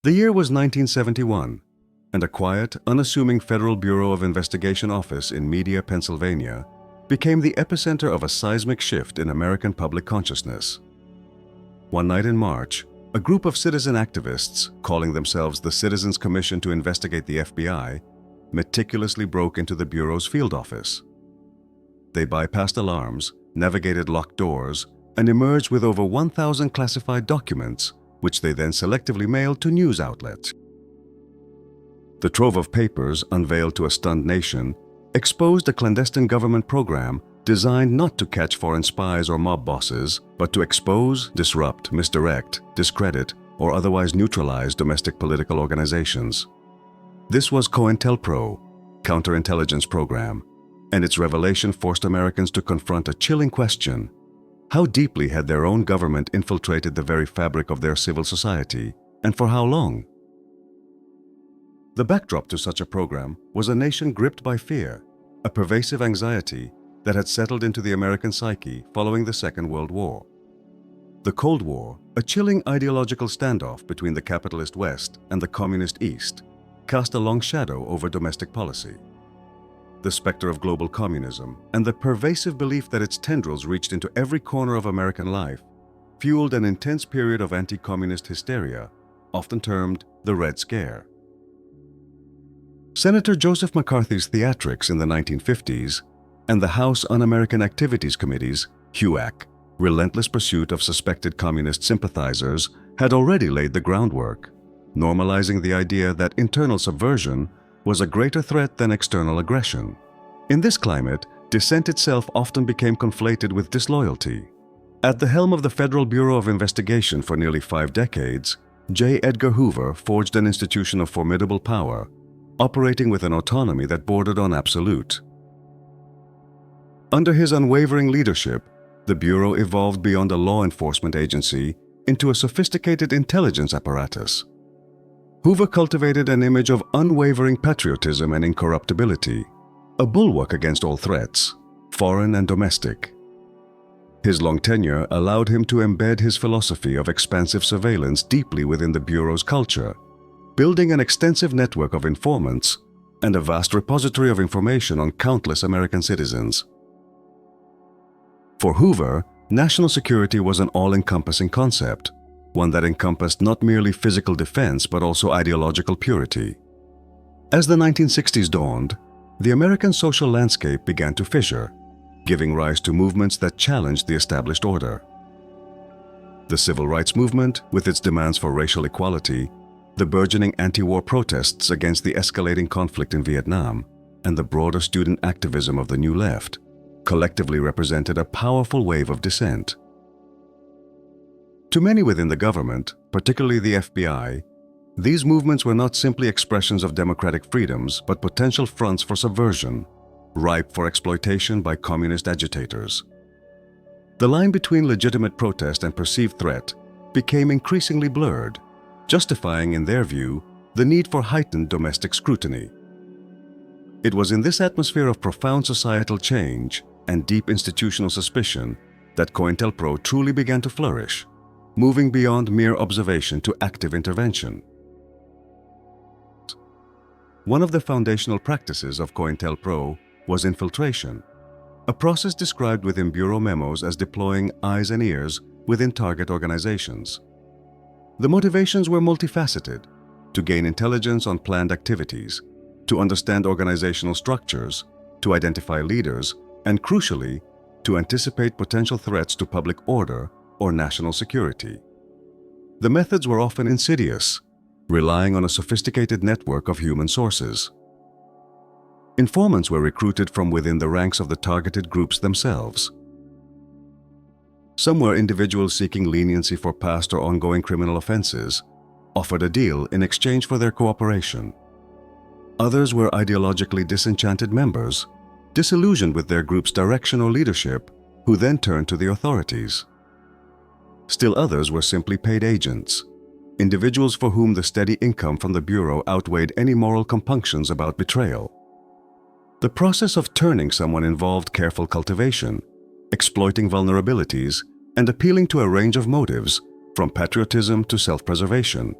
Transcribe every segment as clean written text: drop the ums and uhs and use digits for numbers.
The year was 1971, and a quiet, unassuming Federal Bureau of Investigation office in Media, Pennsylvania, became the epicenter of a seismic shift in American public consciousness. One night in March, a group of citizen activists, calling themselves the Citizens Commission to Investigate the FBI, meticulously broke into the Bureau's field office. They bypassed alarms, navigated locked doors, and emerged with over 1,000 classified documents, which they then selectively mailed to news outlets. The trove of papers, unveiled to a stunned nation, exposed a clandestine government program designed not to catch foreign spies or mob bosses, but to expose, disrupt, misdirect, discredit, or otherwise neutralize domestic political organizations. This was COINTELPRO, Counterintelligence Program, and its revelation forced Americans to confront a chilling question: how deeply had their own government infiltrated the very fabric of their civil society, and for how long? The backdrop to such a program was a nation gripped by fear, a pervasive anxiety that had settled into the American psyche following the Second World War. The Cold War, a chilling ideological standoff between the capitalist West and the communist East, cast a long shadow over domestic policy. The specter of global communism and the pervasive belief that its tendrils reached into every corner of American life fueled an intense period of anti-communist hysteria, often termed the Red Scare. Senator Joseph McCarthy's theatrics in the 1950s and the House Un-American Activities Committee's HUAC, relentless pursuit of suspected communist sympathizers, had already laid the groundwork, normalizing the idea that internal subversion was a greater threat than external aggression. In this climate, dissent itself often became conflated with disloyalty. At the helm of the Federal Bureau of Investigation for nearly 5 decades, J. Edgar Hoover forged an institution of formidable power, operating with an autonomy that bordered on absolute. Under his unwavering leadership, the Bureau evolved beyond a law enforcement agency into a sophisticated intelligence apparatus. Hoover cultivated an image of unwavering patriotism and incorruptibility, a bulwark against all threats, foreign and domestic. His long tenure allowed him to embed his philosophy of expansive surveillance deeply within the Bureau's culture, building an extensive network of informants and a vast repository of information on countless American citizens. For Hoover, national security was an all-encompassing concept, one that encompassed not merely physical defense but also ideological purity. As the 1960s dawned, the American social landscape began to fissure, giving rise to movements that challenged the established order. The civil rights movement, with its demands for racial equality, the burgeoning anti-war protests against the escalating conflict in Vietnam, and the broader student activism of the New Left, collectively represented a powerful wave of dissent. To many within the government, particularly the FBI, these movements were not simply expressions of democratic freedoms, but potential fronts for subversion, ripe for exploitation by communist agitators. The line between legitimate protest and perceived threat became increasingly blurred, justifying, in their view, the need for heightened domestic scrutiny. It was in this atmosphere of profound societal change and deep institutional suspicion that COINTELPRO truly began to flourish, moving beyond mere observation to active intervention. One of the foundational practices of COINTELPRO was infiltration, a process described within Bureau memos as deploying eyes and ears within target organizations. The motivations were multifaceted: to gain intelligence on planned activities, to understand organizational structures, to identify leaders, and crucially, to anticipate potential threats to public order or national security. The methods were often insidious, relying on a sophisticated network of human sources. Informants were recruited from within the ranks of the targeted groups themselves. Some were individuals seeking leniency for past or ongoing criminal offenses, offered a deal in exchange for their cooperation. Others were ideologically disenchanted members, disillusioned with their group's direction or leadership, who then turned to the authorities. Still others were simply paid agents, individuals for whom the steady income from the Bureau outweighed any moral compunctions about betrayal. The process of turning someone involved careful cultivation, exploiting vulnerabilities, and appealing to a range of motives, from patriotism to self-preservation.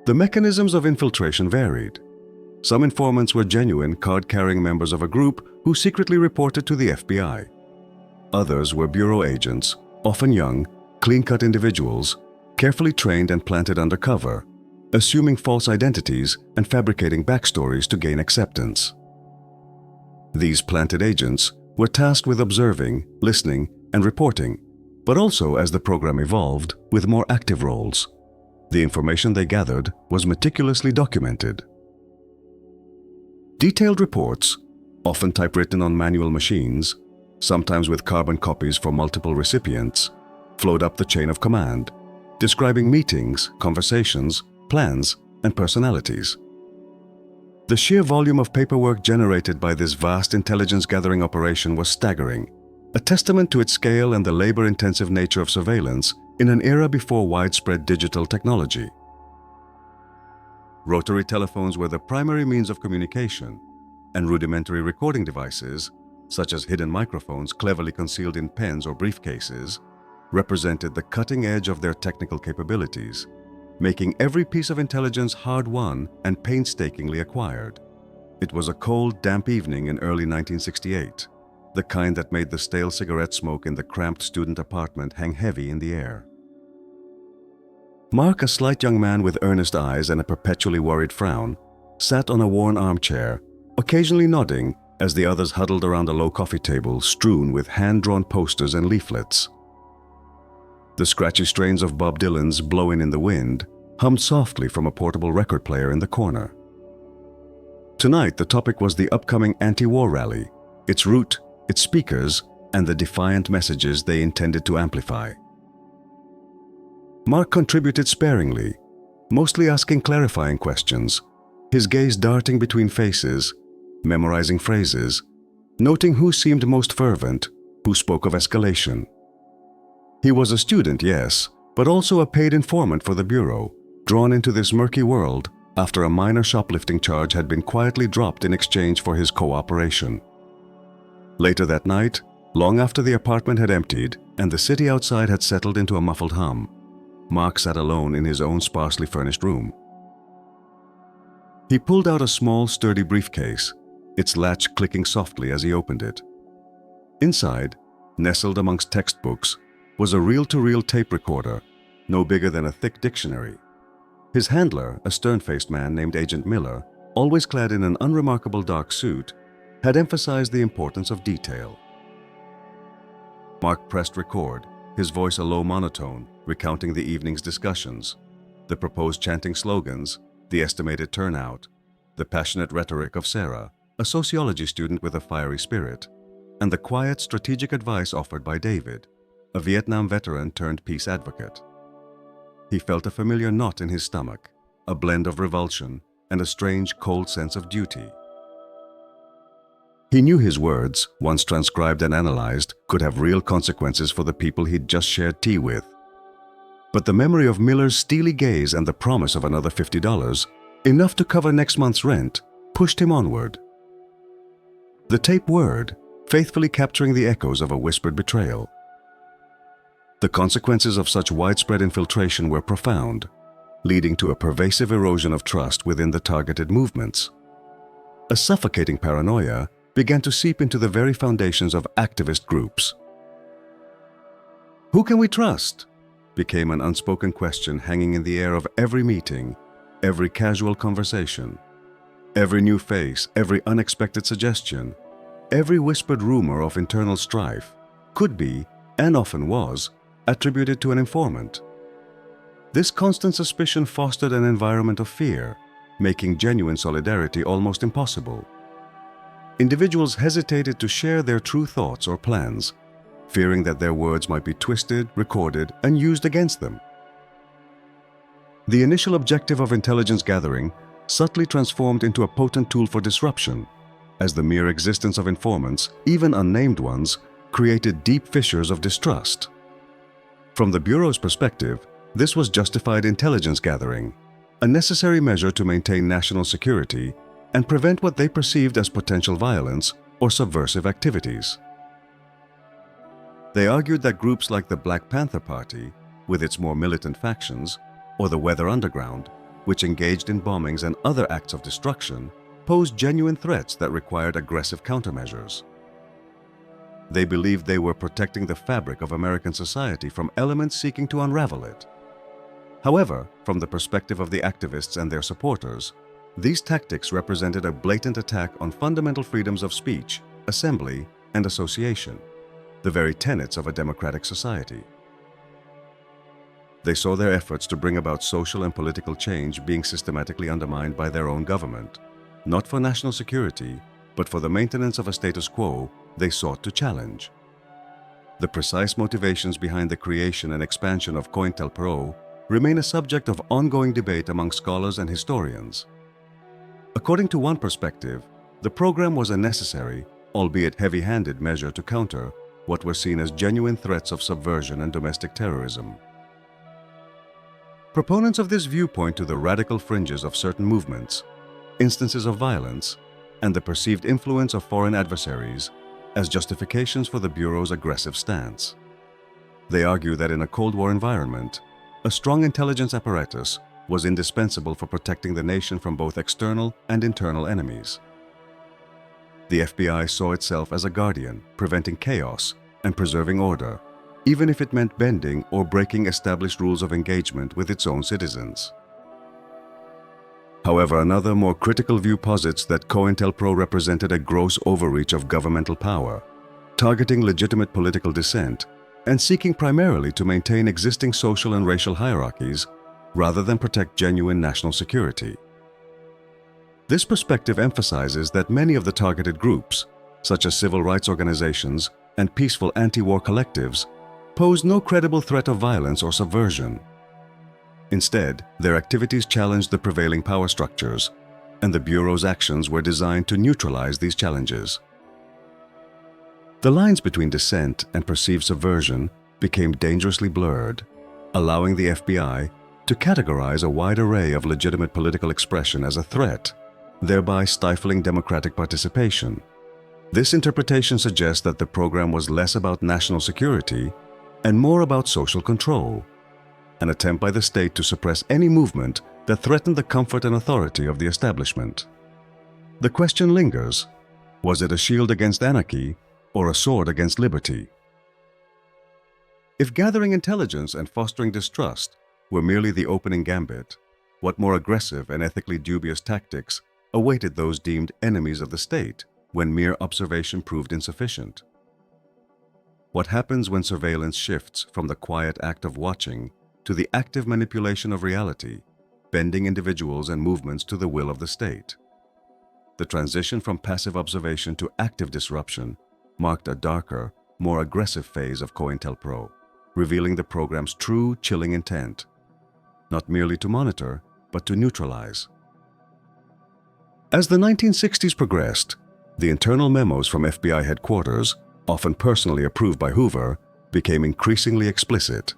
The mechanisms of infiltration varied. Some informants were genuine card-carrying members of a group who secretly reported to the FBI. Others were bureau agents, often young, clean-cut individuals, carefully trained and planted undercover, assuming false identities and fabricating backstories to gain acceptance. These planted agents were tasked with observing, listening, and reporting, but also, as the program evolved, with more active roles. The information they gathered was meticulously documented. Detailed reports, often typewritten on manual machines, sometimes with carbon copies for multiple recipients, flowed up the chain of command, describing meetings, conversations, plans, and personalities. The sheer volume of paperwork generated by this vast intelligence-gathering operation was staggering, a testament to its scale and the labor-intensive nature of surveillance in an era before widespread digital technology. Rotary telephones were the primary means of communication, and rudimentary recording devices, such as hidden microphones cleverly concealed in pens or briefcases, represented the cutting edge of their technical capabilities, making every piece of intelligence hard-won and painstakingly acquired. It was a cold, damp evening in early 1968, the kind that made the stale cigarette smoke in the cramped student apartment hang heavy in the air. Mark, a slight young man with earnest eyes and a perpetually worried frown, sat on a worn armchair, occasionally nodding as the others huddled around a low coffee table strewn with hand-drawn posters and leaflets. The scratchy strains of Bob Dylan's "Blowin' in the Wind" hummed softly from a portable record player in the corner. Tonight, the topic was the upcoming anti-war rally, its route, its speakers, and the defiant messages they intended to amplify. Mark contributed sparingly, mostly asking clarifying questions, his gaze darting between faces, memorizing phrases, noting who seemed most fervent, who spoke of escalation. He was a student, yes, but also a paid informant for the Bureau, drawn into this murky world after a minor shoplifting charge had been quietly dropped in exchange for his cooperation. Later that night, long after the apartment had emptied and the city outside had settled into a muffled hum, Mark sat alone in his own sparsely furnished room. He pulled out a small, sturdy briefcase, its latch clicking softly as he opened it. Inside, nestled amongst textbooks, was a reel-to-reel tape recorder, no bigger than a thick dictionary. His handler, a stern-faced man named Agent Miller, always clad in an unremarkable dark suit, had emphasized the importance of detail. Mark pressed record, his voice a low monotone, recounting the evening's discussions, the proposed chanting slogans, the estimated turnout, the passionate rhetoric of Sarah, a sociology student with a fiery spirit, and the quiet, strategic advice offered by David, a Vietnam veteran turned peace advocate. He felt a familiar knot in his stomach, a blend of revulsion and a strange, cold sense of duty. He knew his words, once transcribed and analyzed, could have real consequences for the people he'd just shared tea with. But the memory of Miller's steely gaze and the promise of another $50, enough to cover next month's rent, pushed him onward. The tape word, faithfully capturing the echoes of a whispered betrayal. The consequences of such widespread infiltration were profound, leading to a pervasive erosion of trust within the targeted movements. A suffocating paranoia began to seep into the very foundations of activist groups. Who can we trust? Became an unspoken question hanging in the air of every meeting, every casual conversation. Every new face, every unexpected suggestion, every whispered rumor of internal strife could be, and often was, attributed to an informant. This constant suspicion fostered an environment of fear, making genuine solidarity almost impossible. Individuals hesitated to share their true thoughts or plans, fearing that their words might be twisted, recorded, and used against them. The initial objective of intelligence gathering subtly transformed into a potent tool for disruption, as the mere existence of informants, even unnamed ones, created deep fissures of distrust. From the Bureau's perspective, this was justified intelligence gathering, a necessary measure to maintain national security and prevent what they perceived as potential violence or subversive activities. They argued that groups like the Black Panther Party, with its more militant factions, or the Weather Underground, which engaged in bombings and other acts of destruction, posed genuine threats that required aggressive countermeasures. They believed they were protecting the fabric of American society from elements seeking to unravel it. However, from the perspective of the activists and their supporters, these tactics represented a blatant attack on fundamental freedoms of speech, assembly, and association, the very tenets of a democratic society. They saw their efforts to bring about social and political change being systematically undermined by their own government, not for national security, but for the maintenance of a status quo they sought to challenge. The precise motivations behind the creation and expansion of COINTELPRO remain a subject of ongoing debate among scholars and historians. According to one perspective, the program was a necessary, albeit heavy-handed measure to counter what were seen as genuine threats of subversion and domestic terrorism. Proponents of this view point to the radical fringes of certain movements, instances of violence, and the perceived influence of foreign adversaries as justifications for the Bureau's aggressive stance. They argue that in a Cold War environment, a strong intelligence apparatus was indispensable for protecting the nation from both external and internal enemies. The FBI saw itself as a guardian, preventing chaos and preserving order, even if it meant bending or breaking established rules of engagement with its own citizens. However, another more critical view posits that COINTELPRO represented a gross overreach of governmental power, targeting legitimate political dissent and seeking primarily to maintain existing social and racial hierarchies rather than protect genuine national security. This perspective emphasizes that many of the targeted groups, such as civil rights organizations and peaceful anti-war collectives, pose no credible threat of violence or subversion. Instead, their activities challenged the prevailing power structures, and the Bureau's actions were designed to neutralize these challenges. The lines between dissent and perceived subversion became dangerously blurred, allowing the FBI to categorize a wide array of legitimate political expression as a threat, thereby stifling democratic participation. This interpretation suggests that the program was less about national security and more about social control, an attempt by the state to suppress any movement that threatened the comfort and authority of the establishment. The question lingers: was it a shield against anarchy or a sword against liberty? If gathering intelligence and fostering distrust were merely the opening gambit, what more aggressive and ethically dubious tactics awaited those deemed enemies of the state when mere observation proved insufficient? What happens when surveillance shifts from the quiet act of watching to the active manipulation of reality, bending individuals and movements to the will of the state? The transition from passive observation to active disruption marked a darker, more aggressive phase of COINTELPRO, revealing the program's true chilling intent, not merely to monitor, but to neutralize. As the 1960s progressed, the internal memos from FBI headquarters, often personally approved by Hoover, became increasingly explicit.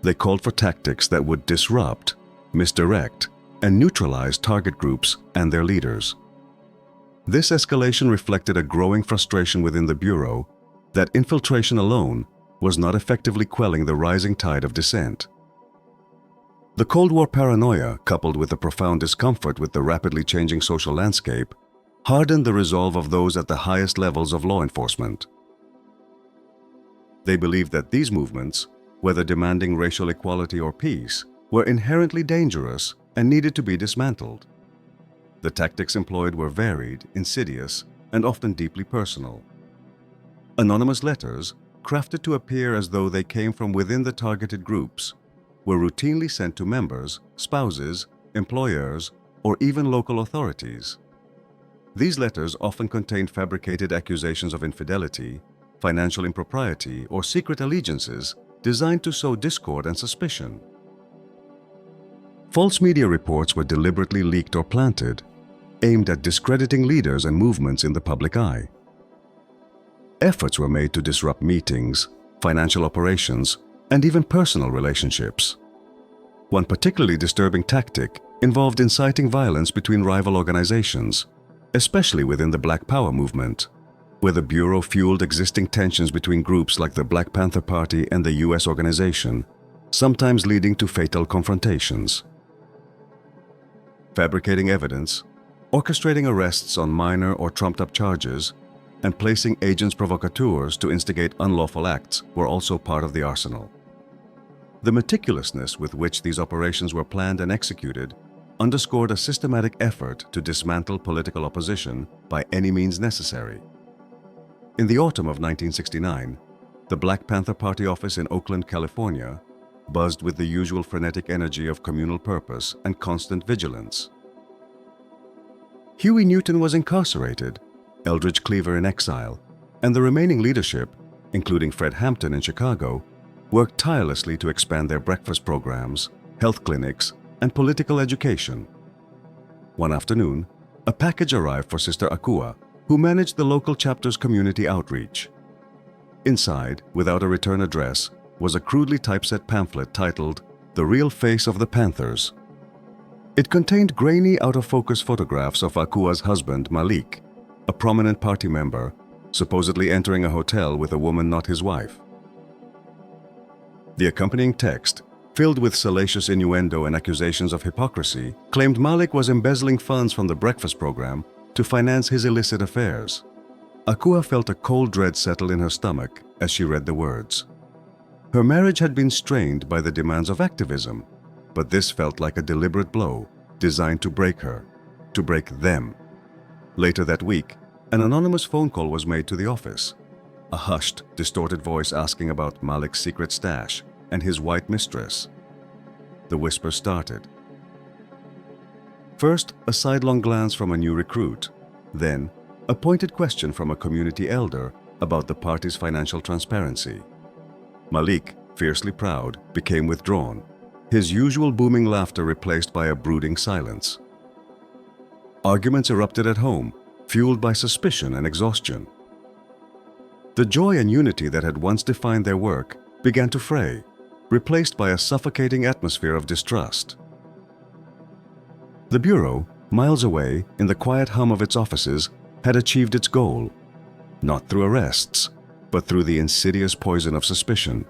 They called for tactics that would disrupt, misdirect, and neutralize target groups and their leaders. This escalation reflected a growing frustration within the Bureau that infiltration alone was not effectively quelling the rising tide of dissent. The Cold War paranoia, coupled with the profound discomfort with the rapidly changing social landscape, hardened the resolve of those at the highest levels of law enforcement. They believed that these movements, whether demanding racial equality or peace, were inherently dangerous and needed to be dismantled. The tactics employed were varied, insidious, and often deeply personal. Anonymous letters, crafted to appear as though they came from within the targeted groups, were routinely sent to members, spouses, employers, or even local authorities. These letters often contained fabricated accusations of infidelity, financial impropriety, or secret allegiances designed to sow discord and suspicion. False media reports were deliberately leaked or planted, aimed at discrediting leaders and movements in the public eye. Efforts were made to disrupt meetings, financial operations, and even personal relationships. One particularly disturbing tactic involved inciting violence between rival organizations, especially within the Black Power movement, where the Bureau fueled existing tensions between groups like the Black Panther Party and the U.S. organization, sometimes leading to fatal confrontations. fabricating evidence, orchestrating arrests on minor or trumped-up charges, and placing agents provocateurs to instigate unlawful acts were also part of the arsenal. The meticulousness with which these operations were planned and executed underscored a systematic effort to dismantle political opposition by any means necessary. In the autumn of 1969, the Black Panther Party office in Oakland, California, buzzed with the usual frenetic energy of communal purpose and constant vigilance. Huey Newton was incarcerated, Eldridge Cleaver in exile, and the remaining leadership, including Fred Hampton in Chicago, worked tirelessly to expand their breakfast programs, health clinics, and political education. One afternoon, a package arrived for Sister Akua, who managed the local chapter's community outreach. Inside, without a return address, was a crudely typeset pamphlet titled "The Real Face of the Panthers." It contained grainy, out-of-focus photographs of Akua's husband, Malik, a prominent party member, supposedly entering a hotel with a woman not his wife. The accompanying text, filled with salacious innuendo and accusations of hypocrisy, claimed Malik was embezzling funds from the breakfast program to finance his illicit affairs. Akua felt a cold dread settle in her stomach as she read the words. Her marriage had been strained by the demands of activism, but this felt like a deliberate blow designed to break her, to break them. Later that week, an anonymous phone call was made to the office. A hushed, distorted voice asking about Malik's secret stash and his white mistress. The whisper started. First, a sidelong glance from a new recruit. Then, a pointed question from a community elder about the party's financial transparency. Malik, fiercely proud, became withdrawn, his usual booming laughter replaced by a brooding silence. Arguments erupted at home, fueled by suspicion and exhaustion. The joy and unity that had once defined their work began to fray, replaced by a suffocating atmosphere of distrust. The Bureau, miles away, in the quiet hum of its offices, had achieved its goal, not through arrests, but through the insidious poison of suspicion,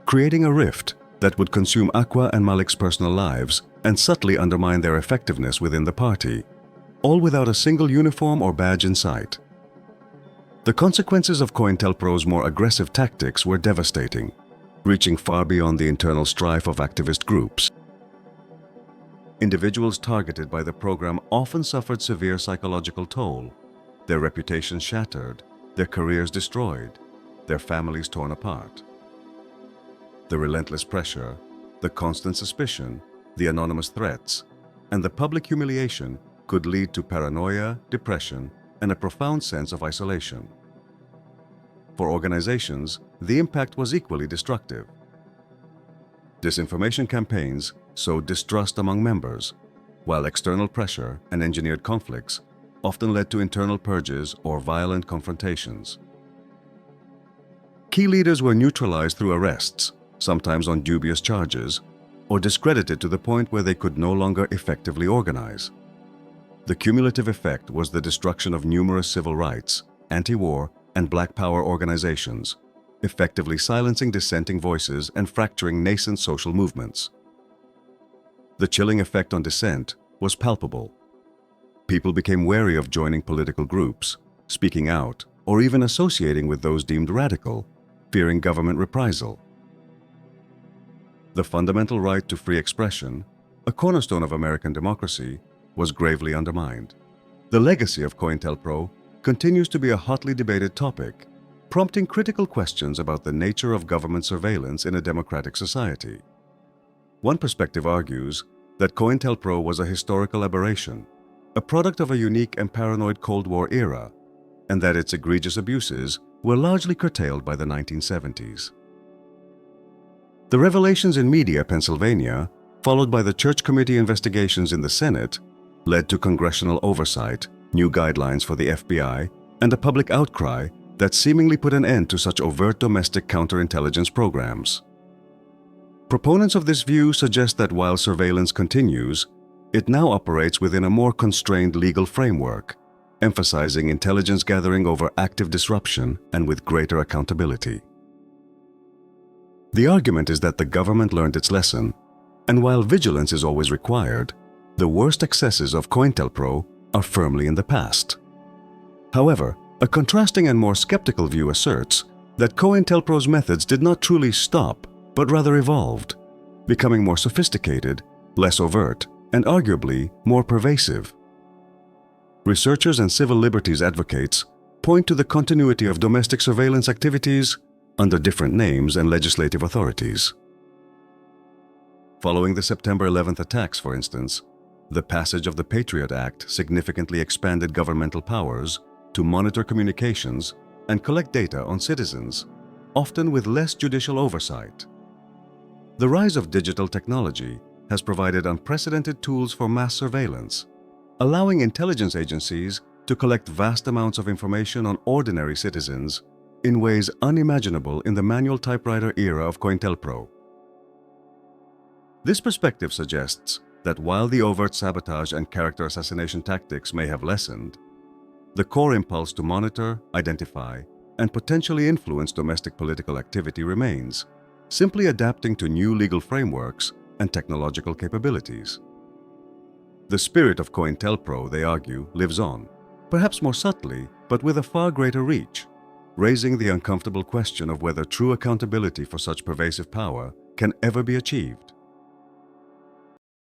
creating a rift that would consume Akua and Malik's personal lives and subtly undermine their effectiveness within the party, all without a single uniform or badge in sight. The consequences of COINTELPRO's more aggressive tactics were devastating, reaching far beyond the internal strife of activist groups. Individuals targeted by the program often suffered severe psychological toll, their reputations shattered, their careers destroyed, their families torn apart. The relentless pressure, the constant suspicion, the anonymous threats, and the public humiliation could lead to paranoia, depression, and a profound sense of isolation. For organizations, the impact was equally destructive. Disinformation campaigns sowed distrust among members, while external pressure and engineered conflicts often led to internal purges or violent confrontations. Key leaders were neutralized through arrests, sometimes on dubious charges, or discredited to the point where they could no longer effectively organize. The cumulative effect was the destruction of numerous civil rights, anti-war, and Black Power organizations, effectively silencing dissenting voices and fracturing nascent social movements. The chilling effect on dissent was palpable. People became wary of joining political groups, speaking out, or even associating with those deemed radical, fearing government reprisal. The fundamental right to free expression, a cornerstone of American democracy, was gravely undermined. The legacy of COINTELPRO continues to be a hotly debated topic, prompting critical questions about the nature of government surveillance in a democratic society. One perspective argues that COINTELPRO was a historical aberration, a product of a unique and paranoid Cold War era, and that its egregious abuses were largely curtailed by the 1970s. The revelations in Media, Pennsylvania, followed by the Church Committee investigations in the Senate, led to congressional oversight, new guidelines for the FBI, and a public outcry that seemingly put an end to such overt domestic counterintelligence programs. Proponents of this view suggest that while surveillance continues, it now operates within a more constrained legal framework, emphasizing intelligence gathering over active disruption and with greater accountability. The argument is that the government learned its lesson, and while vigilance is always required, the worst excesses of COINTELPRO are firmly in the past. However, a contrasting and more skeptical view asserts that COINTELPRO's methods did not truly stop, but rather evolved, becoming more sophisticated, less overt, and arguably more pervasive. Researchers and civil liberties advocates point to the continuity of domestic surveillance activities under different names and legislative authorities. Following the September 11th attacks, for instance, the passage of the Patriot Act significantly expanded governmental powers to monitor communications and collect data on citizens, often with less judicial oversight. The rise of digital technology has provided unprecedented tools for mass surveillance, allowing intelligence agencies to collect vast amounts of information on ordinary citizens in ways unimaginable in the manual typewriter era of COINTELPRO. This perspective suggests that while the overt sabotage and character assassination tactics may have lessened, the core impulse to monitor, identify, and potentially influence domestic political activity remains, simply adapting to new legal frameworks and technological capabilities. The spirit of COINTELPRO, they argue, lives on, perhaps more subtly, but with a far greater reach, raising the uncomfortable question of whether true accountability for such pervasive power can ever be achieved.